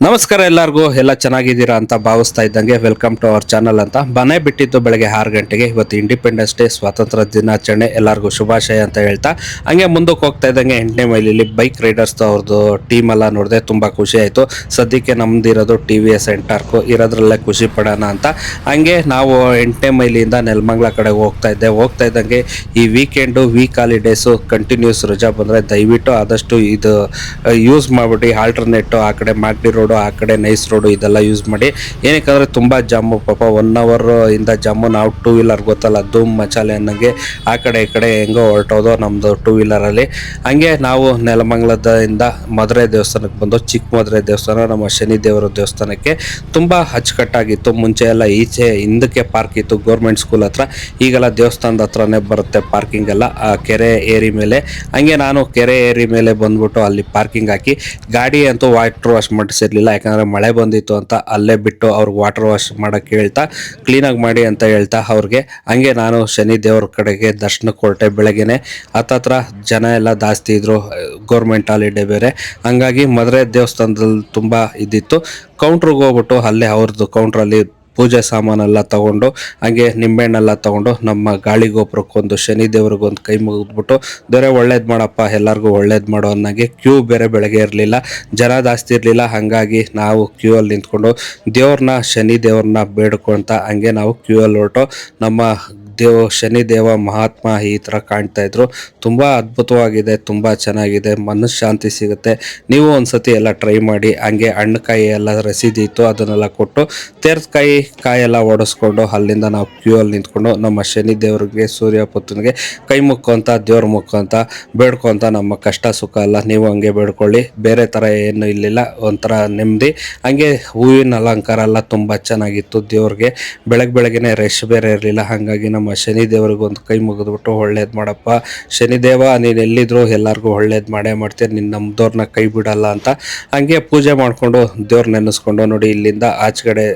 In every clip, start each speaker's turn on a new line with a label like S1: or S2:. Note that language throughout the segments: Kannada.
S1: ನಮಸ್ಕಾರ ಎಲ್ಲರಿಗೂ ಎಲ್ಲ ಚೆನ್ನಾಗಿದ್ದೀರಾ ಅಂತ ಭಾವಿಸ್ತಾ ಇದ್ದಂಗೆ ವೆಲ್ಕಮ್ ಟು ಅವರ್ ಚಾನಲ್ ಅಂತ ಮನೆ ಬಿಟ್ಟಿದ್ದು ಬೆಳಗ್ಗೆ 6 ಗಂಟೆಗೆ. ಇವತ್ತು ಇಂಡಿಪೆಂಡೆನ್ಸ್ ಡೇ, ಸ್ವಾತಂತ್ರ್ಯ ದಿನಾಚರಣೆ, ಎಲ್ಲರಿಗೂ ಶುಭಾಶಯ ಅಂತ ಹೇಳ್ತಾ ಹಂಗೆ ಮುಂದಕ್ಕೆ ಹೋಗ್ತಾ ಇದ್ದಂಗೆ 8ನೇ ಮೈಲಿಲಿ ಬೈಕ್ ರೈಡರ್ಸ್ ಅವ್ರದ್ದು ಟೀಮ್ ಎಲ್ಲ ನೋಡಿದೆ, ತುಂಬ ಖುಷಿ ಆಯಿತು. ಸದ್ಯಕ್ಕೆ ನಮ್ದಿರೋದು TVS ಎಂಟಾರ್ಕು ಇರೋದ್ರಲ್ಲೇ ಖುಷಿ ಪಡೋಣ ಅಂತ ಹಂಗೆ ನಾವು 8ನೇ ಮೈಲಿಯಿಂದ ನೆಲಮಂಗಲ ಕಡೆಗೆ ಹೋಗ್ತಾ ಇದ್ದಂಗೆ ಈ ವೀಕ್ ಹಾಲಿಡೇಸು ಕಂಟಿನ್ಯೂಸ್ ರಜಾ ಬಂದರೆ ದಯವಿಟ್ಟು ಆದಷ್ಟು ಇದು ಯೂಸ್ ಮಾಡಿಬಿಟ್ಟು ಆಲ್ಟರ್ನೇಟು ಆ ಕಡೆ ಮಾಗಡಿ ರೋಡು, ಆ ಕಡೆ ನೈಸ್ ರೋಡು ಇದೆಲ್ಲ ಯೂಸ್ ಮಾಡಿ. ಏನಕ್ಕೆ ತುಂಬ ಜಾಮು, ಪಾಪ 1 hour ಇಂದ ಜಾಮು. ನಾವು 2 ವೀಲರ್ ಗೊತ್ತಲ್ಲ, ಧೂಮ್ ಮಚಾಲೆ ಅನ್ನಂಗೆ ಆ ಕಡೆ ಈ ಕಡೆ ಹೆಂಗೋ ಹೊರಟೋದು ನಮ್ಮದು 2 ವೀಲರಲ್ಲಿ. ಹಂಗೆ ನಾವು ನೆಲಮಂಗಲದಿಂದ ಮಧುರೆ ದೇವಸ್ಥಾನಕ್ಕೆ ಬಂದು, ಚಿಕ್ಕ ಮಧುರೆ ದೇವಸ್ಥಾನ ನಮ್ಮ ಶನಿ ದೇವರ ದೇವಸ್ಥಾನಕ್ಕೆ ತುಂಬ ಅಚ್ಚುಕಟ್ಟಾಗಿತ್ತು. ಮುಂಚೆ ಎಲ್ಲ ಈಚೆ ಹಿಂದಕ್ಕೆ ಪಾರ್ಕ್ ಇತ್ತು ಗೌರ್ಮೆಂಟ್ ಸ್ಕೂಲ್ ಹತ್ರ, ಈಗೆಲ್ಲ ದೇವಸ್ಥಾನದ ಹತ್ರನೇ ಬರುತ್ತೆ ಪಾರ್ಕಿಂಗ್ ಎಲ್ಲ ಆ ಕೆರೆ ಏರಿ ಮೇಲೆ. ಹಂಗೆ ನಾನು ಕೆರೆ ಏರಿ ಮೇಲೆ ಬಂದ್ಬಿಟ್ಟು ಅಲ್ಲಿ ಪಾರ್ಕಿಂಗ್ ಹಾಕಿ ಗಾಡಿ ಅಂತೂ ವಾಟರ್ ವಾಶ್ ಮಾಡಿಸಿರ್ಲಿಲ್ಲ, ಯಾಕಂದರೆ ಮಳೆ ಬಂದಿತ್ತು ಅಂತ ಅಲ್ಲೇ ಬಿಟ್ಟು ಅವ್ರಿಗೆ ವಾಟರ್ ವಾಶ್ ಮಾಡೋಕ್ಕೆ ಹೇಳ್ತಾ, ಕ್ಲೀನಾಗಿ ಮಾಡಿ ಅಂತ ಹೇಳ್ತಾ ಅವ್ರಿಗೆ. ಹಂಗೆ ನಾನು ಶನಿ ದೇವ್ರ ಕಡೆಗೆ ದರ್ಶನಕ್ಕೆ ಹೊರಟೆ. ಬೆಳಗ್ಗೆನೆ ಹತ್ತತ್ರ ಜನ ಎಲ್ಲ ಜಾಸ್ತಿ ಇದ್ದರು, ಗೌರ್ಮೆಂಟ್ ಹಾಲಿಡೇ ಬೇರೆ. ಹಂಗಾಗಿ ಮಧುರೆ ದೇವಸ್ಥಾನದಲ್ಲಿ ತುಂಬ ಇದ್ದಿತ್ತು. ಕೌಂಟ್ರಿಗೆ ಹೋಗ್ಬಿಟ್ಟು ಅಲ್ಲೇ ಅವ್ರದ್ದು ಕೌಂಟ್ರಲ್ಲಿ ಪೂಜೆ ಸಾಮಾನೆಲ್ಲ ತೊಗೊಂಡು, ಹಂಗೆ ನಿಂಬೆಹಣ್ಣೆಲ್ಲ ತೊಗೊಂಡು ನಮ್ಮ ಗಾಳಿ ಗೋಪುರಕ್ಕೊಂದು ಶನಿ ದೇವ್ರಿಗೊಂದು ಕೈ ಮುಗಿದ್ಬಿಟ್ಟು, ದೇವರೇ ಒಳ್ಳೇದು ಮಾಡಪ್ಪ, ಎಲ್ಲರಿಗೂ ಒಳ್ಳೇದು ಮಾಡೋ ಅನ್ನಂಗೆ. ಕ್ಯೂ ಬೇರೆ ಬೆಳಗ್ಗೆ ಇರಲಿಲ್ಲ, ಜನ ಜಾಸ್ತಿ ಇರಲಿಲ್ಲ. ಹಾಗಾಗಿ ನಾವು ಕ್ಯೂ ಅಲ್ಲಿ ನಿಂತ್ಕೊಂಡು ಶನಿ ದೇವ್ರನ್ನ ಬೇಡ್ಕೊತ ಹಂಗೆ ನಾವು ಕ್ಯೂ ಅಲ್ಲಿ ಹೊರಟು ನಮ್ಮ ಶನಿ ದೇವ ಮಹಾತ್ಮ ಈ ಥರ ಕಾಣ್ತಾ ಇದ್ರು. ತುಂಬ ಅದ್ಭುತವಾಗಿದೆ, ತುಂಬ ಚೆನ್ನಾಗಿದೆ, ಮನಸ್ಸು ಶಾಂತಿ ಸಿಗುತ್ತೆ. ನೀವು ಒಂದ್ಸತಿ ಎಲ್ಲ ಟ್ರೈ ಮಾಡಿ. ಹಂಗೆ ಹಣ್ಣುಕಾಯಿ ಎಲ್ಲ ರಸೀದಿ ಇತ್ತು, ಅದನ್ನೆಲ್ಲ ಕೊಟ್ಟು ಕಾಯೆಲ್ಲ ಓಡಿಸ್ಕೊಂಡು ಅಲ್ಲಿಂದ ನಾವು ಕ್ಯೂ ಅಲ್ಲಿ ನಿಂತ್ಕೊಂಡು ನಮ್ಮ ಶನಿ ದೇವ್ರಿಗೆ, ಸೂರ್ಯ ಪುತ್ರನಿಗೆ ಕೈ ಮುಕ್ಕೊಂತ, ದೇವ್ರ ಮುಕ್ಕೊಂತ ಬೇಡ್ಕೊಂತ ನಮ್ಮ ಕಷ್ಟ ಸುಖ ಎಲ್ಲ ನೀವು ಹಂಗೆ ಬೇಡ್ಕೊಳ್ಳಿ. ಬೇರೆ ಥರ ಏನು ಇರಲಿಲ್ಲ, ಒಂಥರ ನೆಮ್ಮದಿ. ಹಂಗೆ ಹೂವಿನ ಅಲಂಕಾರ ಎಲ್ಲ ತುಂಬ ಚೆನ್ನಾಗಿತ್ತು ದೇವ್ರಿಗೆ. ಬೆಳಗ್ಗೆನೆ ರಶ್ ಬೇರೆ ಇರಲಿಲ್ಲ. ಹಾಗಾಗಿ ನಮ್ಮ ಶನಿ ದೇವ್ರಿಗೆ ಒಂದು ಕೈ ಮುಗಿದ್ಬಿಟ್ಟು, ಒಳ್ಳೇದು ಮಾಡಪ್ಪ ಶನಿದೇವ, ನೀನು ಎಲ್ಲಿದ್ರು ಎಲ್ಲರಿಗೂ ಒಳ್ಳೇದು ಮಾಡೇ ಮಾಡ್ತೀರಿ, ನಿನ್ನ ನಮ್ದವ್ರನ್ನ ಕೈ ಬಿಡಲ್ಲ ಅಂತ ಹಂಗೆ ಪೂಜೆ ಮಾಡಿಕೊಂಡು ದೇವ್ರ ನೆನೆಸ್ಕೊಂಡು. ನೋಡಿ ಇಲ್ಲಿಂದ ಆಚೆಗಡೆ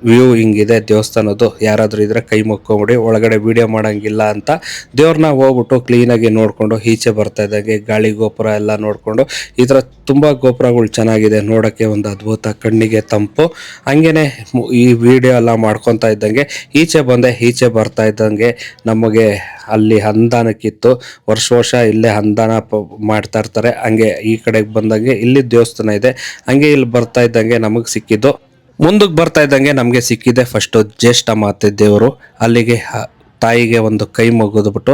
S1: ವ್ಯೂ ಹಿಂಗಿದೆ ದೇವಸ್ಥಾನದ್ದು, ಯಾರಾದರೂ ಇದ್ರೆ ಕೈ ಮುಕ್ಕೊಂಬಿಡಿ, ಒಳಗಡೆ ವಿಡಿಯೋ ಮಾಡೋಂಗಿಲ್ಲ ಅಂತ. ದೇವ್ರನ್ನ ಹೋಗ್ಬಿಟ್ಟು ಕ್ಲೀನಾಗಿ ನೋಡಿಕೊಂಡು ಈಚೆ ಬರ್ತಾ ಇದ್ದಂಗೆ ಗಾಳಿ ಗೋಪುರ ಎಲ್ಲ ನೋಡಿಕೊಂಡು, ಈ ಥರ ತುಂಬ ಗೋಪುರಗಳು ಚೆನ್ನಾಗಿದೆ ನೋಡೋಕ್ಕೆ, ಒಂದು ಅದ್ಭುತ, ಕಣ್ಣಿಗೆ ತಂಪು. ಹಂಗೇ ಈ ವಿಡಿಯೋ ಎಲ್ಲ ಮಾಡ್ಕೊತಾ ಇದ್ದಂಗೆ ಈಚೆ ಬರ್ತಾ ಇದ್ದಂಗೆ ನಮಗೆ ಅಲ್ಲಿ ಅನ್ನದಾನಕ್ಕಿತ್ತು. ವರ್ಷ ಇಲ್ಲೇ ಅನ್ನದಾನ ಮಾಡ್ತಾ ಇರ್ತಾರೆ. ಹಂಗೆ ಈ ಕಡೆಗೆ ಬಂದಂಗೆ ಇಲ್ಲಿ ದೇವಸ್ಥಾನ ಇದೆ. ಹಂಗೆ ಇಲ್ಲಿ ಬರ್ತಾ ಇದ್ದಂಗೆ ನಮಗೆ ಸಿಕ್ಕಿದ್ದು. ಮುಂದಕ್ಕೆ ಬರ್ತಾ ಇದ್ದಂಗೆ ನಮಗೆ ಸಿಕ್ಕಿದೆ ಫಸ್ಟು ಜ್ಯೇಷ್ಠ ಮಾತೆ ದೇವರು. ಅಲ್ಲಿಗೆ ತಾಯಿಗೆ ಒಂದು ಕೈ ಮುಗಿದ್ಬಿಟ್ಟು,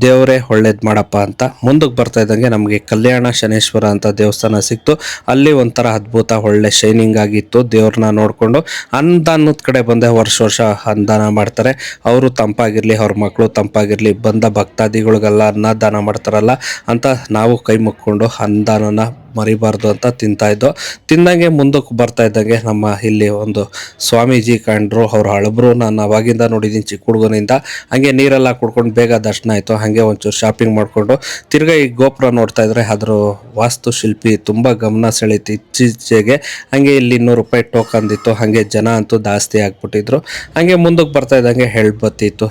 S1: ದೇವರೇ ಒಳ್ಳೇದು ಮಾಡಪ್ಪ ಅಂತ. ಮುಂದಕ್ಕೆ ಬರ್ತಾ ಇದ್ದಂಗೆ ನಮಗೆ ಕಲ್ಯಾಣ ಶನೇಶ್ವರ ಅಂತ ದೇವಸ್ಥಾನ ಸಿಕ್ತು. ಅಲ್ಲಿ ಒಂಥರ ಅದ್ಭುತ, ಒಳ್ಳೆ ಶೈನಿಂಗ್ ಆಗಿತ್ತು. ದೇವ್ರನ್ನ ನೋಡಿಕೊಂಡು ಅನ್ನದಾನದ ಕಡೆ ಬಂದೆ. ವರ್ಷ ಅನ್ನದಾನ ಮಾಡ್ತಾರೆ, ಅವರು ತಂಪಾಗಿರಲಿ, ಅವ್ರ ಮಕ್ಕಳು ತಂಪಾಗಿರಲಿ, ಬಂದ ಭಕ್ತಾದಿಗಳಿಗೆಲ್ಲ ಅನ್ನದಾನ ಮಾಡ್ತಾರಲ್ಲ ಅಂತ ನಾವು ಕೈ ಮುಕ್ಕೊಂಡು ಅನ್ನದಾನನ ಮರಿಬಾರ್ದು ಅಂತ ತಿಂತಾಯಿದ್ದೋ. ತಿಂದಂಗೆ ಮುಂದಕ್ಕೆ ಬರ್ತಾ ಇದ್ದಂಗೆ ನಮ್ಮ ಇಲ್ಲಿ ಒಂದು ಸ್ವಾಮೀಜಿ ಕಂಡ್ರು. ಅವ್ರು ಹಳಬ್ರು, ನಾನು ಅವಾಗಿಂದ ನೋಡಿದ್ದೀನಿ ಚಿಕ್ಕ ಹುಡುಗನಿಂದ. ಹಂಗೆ ನೀರೆಲ್ಲ ಕುಡ್ಕೊಂಡು ಬೇಗ ದರ್ಶನ ಆಯಿತು. ಹಾಗೆ ಒಂಚೂರು ಶಾಪಿಂಗ್ ಮಾಡಿಕೊಂಡು ತಿರ್ಗಾ ಈ ಗೋಪುರ ನೋಡ್ತಾ ಇದ್ರೆ ಅದ್ರ ವಾಸ್ತುಶಿಲ್ಪಿ ತುಂಬ ಗಮನ ಸೆಳೀತು ಇತ್ತೀಚೆಗೆ. ಹಾಗೆ ಇಲ್ಲಿ 200 ರೂಪಾಯಿ ಟೋಕನ್ ಇತ್ತು. ಹಾಗೆ ಜನ ಅಂತೂ ಜಾಸ್ತಿ ಆಗ್ಬಿಟ್ಟಿದ್ರು. ಹಾಗೆ ಮುಂದಕ್ಕೆ ಬರ್ತಾ ಇದ್ದಂಗೆ ಎಳ್ಬತ್ತಿ ಇತ್ತು.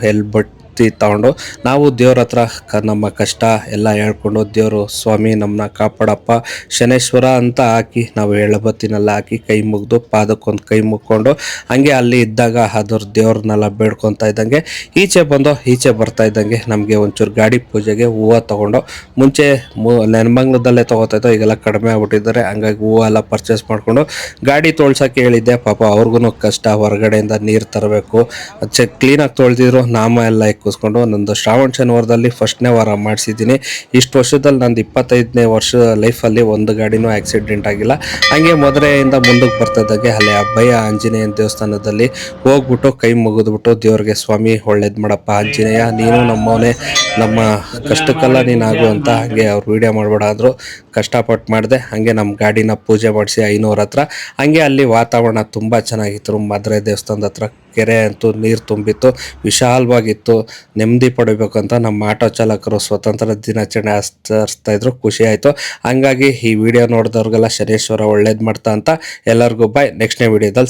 S1: ತಗೊಂಡು ನಾವು ದೇವ್ರ ಹತ್ರ ನಮ್ಮ ಕಷ್ಟ ಎಲ್ಲ ಹೇಳ್ಕೊಂಡು, ದೇವರು ಸ್ವಾಮಿ ನಮ್ಮನ್ನ ಕಾಪಾಡಪ್ಪ ಶನೇಶ್ವರ ಅಂತ ಹಾಕಿ ನಾವು ಎಳಬತ್ತಿನೆಲ್ಲ ಹಾಕಿ ಕೈ ಮುಗಿದು ಪಾದಕ್ಕೊಂದು ಕೈ ಮುಕ್ಕೊಂಡು ಹಂಗೆ ಅಲ್ಲಿ ಇದ್ದಾಗ ಅದ್ರ ದೇವ್ರನ್ನೆಲ್ಲ ಬೇಡ್ಕೊತಾ ಇದ್ದಂಗೆ ಈಚೆ ಬರ್ತಾ ಇದ್ದಂಗೆ ನಮಗೆ ಒಂಚೂರು ಗಾಡಿ ಪೂಜೆಗೆ ಹೂವು ತೊಗೊಂಡು, ಮುಂಚೆ ನೆನಮಂಗ್ಲದಲ್ಲೇ ತೊಗೋತಾ ಇದ್ದೋ, ಈಗೆಲ್ಲ ಕಡಿಮೆ ಆಗ್ಬಿಟ್ಟಿದ್ದಾರೆ. ಹಂಗಾಗಿ ಹೂವು ಎಲ್ಲ ಪರ್ಚೇಸ್ ಮಾಡಿಕೊಂಡು ಗಾಡಿ ತೊಳ್ಸೋಕ್ಕೆ ಹೇಳಿದ್ದೆ. ಪಾಪ ಅವ್ರಿಗೂ ಕಷ್ಟ, ಹೊರಗಡೆಯಿಂದ ನೀರು ತರಬೇಕು. ಕ್ಲೀನಾಗಿ ತೊಳೆದಿದ್ರು, ನಾಮ ಎಲ್ಲ ಕೂಸ್ಕೊಂಡು. ನಂದು ಶ್ರಾವಣ ಶನಿವಾರದಲ್ಲಿ 1ನೇ ವಾರ ಮಾಡಿಸಿದ್ದೀನಿ. ಇಷ್ಟು ವರ್ಷದಲ್ಲಿ ನಂದು 25ನೇ ವರ್ಷ ಲೈಫಲ್ಲಿ ಒಂದು ಗಾಡಿನೂ ಆಕ್ಸಿಡೆಂಟ್ ಆಗಿಲ್ಲ. ಹಂಗೆ ಮಧುರೆಯಿಂದ ಮುಂದಕ್ಕೆ ಬರ್ತಿದ್ದಾಗೆ ಅಲ್ಲಿ ಅಭಯ ಆಂಜನೇಯನ ದೇವಸ್ಥಾನದಲ್ಲಿ ಹೋಗ್ಬಿಟ್ಟು ಕೈ ಮುಗಿದ್ಬಿಟ್ಟು, ದೇವ್ರಿಗೆ ಸ್ವಾಮಿ ಒಳ್ಳೇದು ಮಾಡಪ್ಪ ಆಂಜನೇಯ, ನೀನು ನಮ್ಮವನೇ, ನಮ್ಮ ಕಷ್ಟಕ್ಕೆಲ್ಲ ನೀನಾಗು ಅಂತ. ಹಂಗೆ ಅವ್ರು ವೀಡಿಯೋ ಮಾಡಬೇಡ ಅಂದರು, ಕಷ್ಟಪಟ್ಟು ಮಾಡಿದೆ. ಹಾಗೆ ನಮ್ಮ ಗಾಡಿನ ಪೂಜೆ ಮಾಡಿಸಿ 500 ಹತ್ರ. ಹಂಗೆ ಅಲ್ಲಿ ವಾತಾವರಣ ತುಂಬ ಚೆನ್ನಾಗಿತ್ತು. ಮಧುರೆ ದೇವಸ್ಥಾನದ ಹತ್ರ ಕೆರೆ ಅಂತೂ ನೀರು ತುಂಬಿತ್ತು, ವಿಶಾಲವಾಗಿತ್ತು. ನೆಮ್ಮದಿ ಪಡಿಬೇಕಂತ ನಮ್ಮ ಆಟೋ ಚಾಲಕರು ಸ್ವಾತಂತ್ರ್ಯ ದಿನಾಚರಣೆ ಆಚರಿಸ್ತಾ ಇದ್ರು, ಖುಷಿ ಆಯಿತು. ಹಂಗಾಗಿ ಈ ವಿಡಿಯೋ ನೋಡಿದವ್ರಿಗೆಲ್ಲ ಶನೇಶ್ವರ ಒಳ್ಳೇದು ಮಾಡ್ತಾ ಅಂತ ಎಲ್ಲರಿಗೂ ಬಾಯ್. ನೆಕ್ಸ್ಟ್ನೇ ವಿಡಿಯೋದಲ್ಲಿ